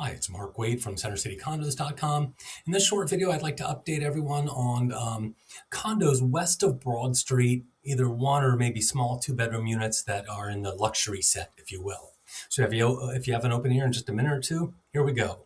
Hi, it's Mark Wade from CenterCityCondos.com. In this short video, I'd like to update everyone on condos west of Broad Street, either one or maybe small two-bedroom units that are in the luxury set, if you will. So if you have an open ear in just a minute or two, here we go.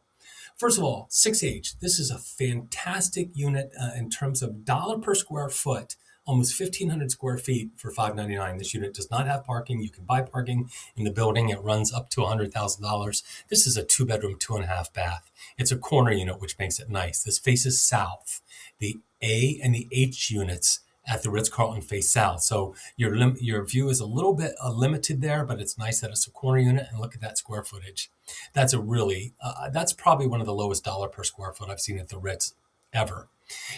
First of all, 6H. This is a fantastic unit in terms of dollar per square foot. Almost 1,500 square feet for $599. This unit does not have parking. You can buy parking in the building. It runs up to $100,000. This is a two-bedroom, 2.5 bath. It's a corner unit, which makes it nice. This faces south. The A and the H units at the Ritz-Carlton face south. So your view is a little bit limited there, but it's nice that it's a corner unit. And look at that square footage. That's that's probably one of the lowest dollar per square foot I've seen at the Ritz ever.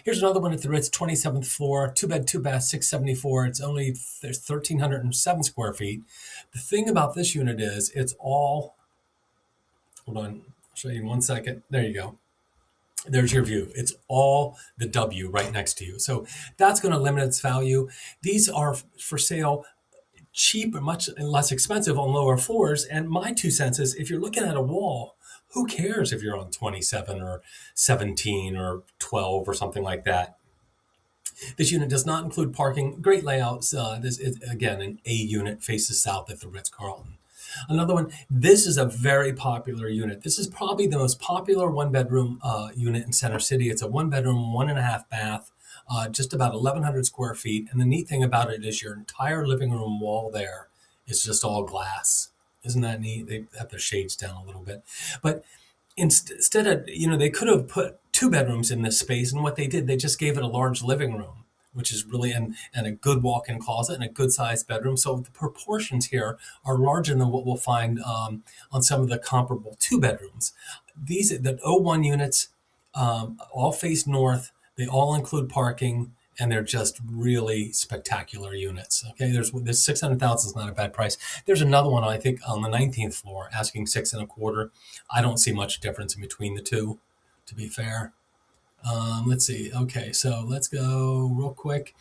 Here's another one at the Ritz, 27th floor, 2-bed, 2-bath, 674. There's 1,307 square feet. The thing about this unit is it's all, hold on, I'll show you in 1 second. There you go. There's your view. It's all the W right next to you. So that's going to limit its value. These are for sale cheap and much less expensive on lower floors. And my 2 cents is if you're looking at a wall, who cares if you're on 27 or 17 or 12 or something like that? This unit does not include parking. Great layouts. This is, again, an A unit, faces south at the Ritz-Carlton. Another one, this is a very popular unit. This is probably the most popular one-bedroom unit in Center City. It's a one-bedroom, 1.5 bath, just about 1,100 square feet. And the neat thing about it is your entire living room wall there is just all glass. Isn't that neat? They have their shades down a little bit. But instead of, they could have put 2 bedrooms in this space. And what they did, they just gave it a large living room, which is really, and a good walk-in closet and a good-sized bedroom. So the proportions here are larger than what we'll find on some of the comparable 2 bedrooms. The O1 units all face north. They all include parking, and they're just really spectacular units. Okay, there's $600,000 is not a bad price. There's another one, I think, on the 19th floor, asking $6.25. I don't see much difference in between the two, to be fair. Let's see. Okay, so let's go real quick.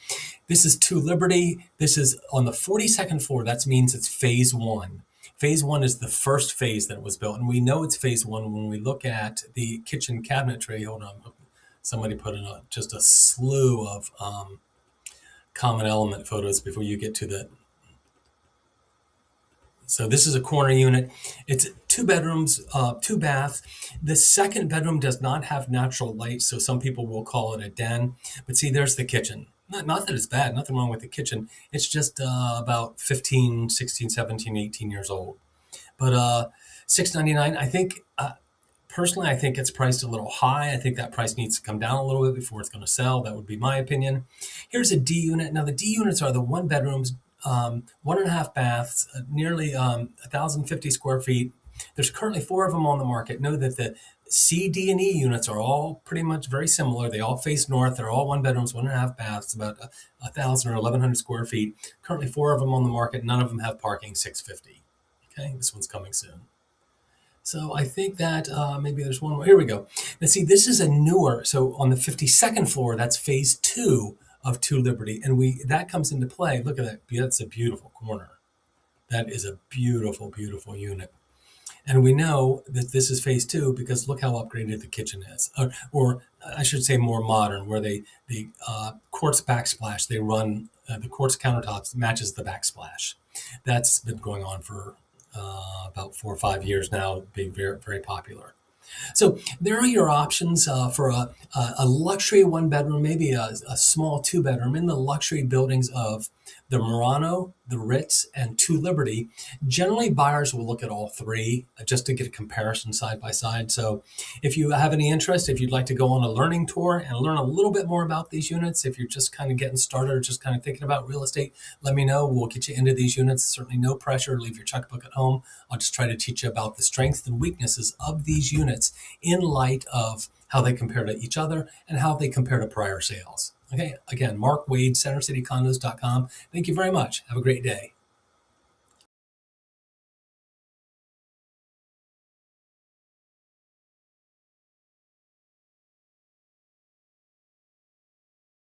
This is 2 Liberty. This is on the 42nd floor. That means it's phase 1. Phase 1 is the first phase that was built, and we know it's phase 1 when we look at the kitchen cabinetry. Hold on. Somebody put in just a slew of common element photos before you get to the. So this is a corner unit. It's 2 bedrooms, 2 baths. The second bedroom does not have natural light, so some people will call it a den. But see, there's the kitchen. Not that it's bad, nothing wrong with the kitchen. It's just about 15, 16, 17, 18 years old. But $699, I think, personally, I think it's priced a little high. I think that price needs to come down a little bit before it's going to sell. That would be my opinion. Here's a D unit. Now, the D units are the 1 bedrooms, 1.5 baths, nearly 1,050 square feet. There's currently 4 of them on the market. Know that the C, D, and E units are all pretty much very similar. They all face north. They're all 1 bedrooms, 1.5 baths, about 1,000 or 1,100 square feet. Currently 4 of them on the market. None of them have parking, $650. Okay, this one's coming soon. So I think that maybe there's one more. Here we go. Now see, this is a newer. So on the 52nd floor, that's phase 2 of 2 Liberty, and that comes into play. Look at that. That's a beautiful corner. That is a beautiful, beautiful unit. And we know that this is phase 2 because look how upgraded the kitchen is, or I should say more modern, where the quartz backsplash, they run the quartz countertops matches the backsplash. That's been going on for about 4 or 5 years now, being very, very popular. So there are your options for a luxury 1 bedroom, maybe a small 2 bedroom in the luxury buildings of the Murano, the Ritz, and 2 Liberty. Generally, buyers will look at all 3 just to get a comparison side by side. So if you have any interest, if you'd like to go on a learning tour and learn a little bit more about these units, if you're just kind of getting started or just kind of thinking about real estate, let me know. We'll get you into these units. Certainly no pressure. Leave your checkbook at home. I'll just try to teach you about the strengths and weaknesses of these units in light of how they compare to each other and how they compare to prior sales. Okay, again, Mark Wade, CenterCityCondos.com. Thank you very much. Have a great day.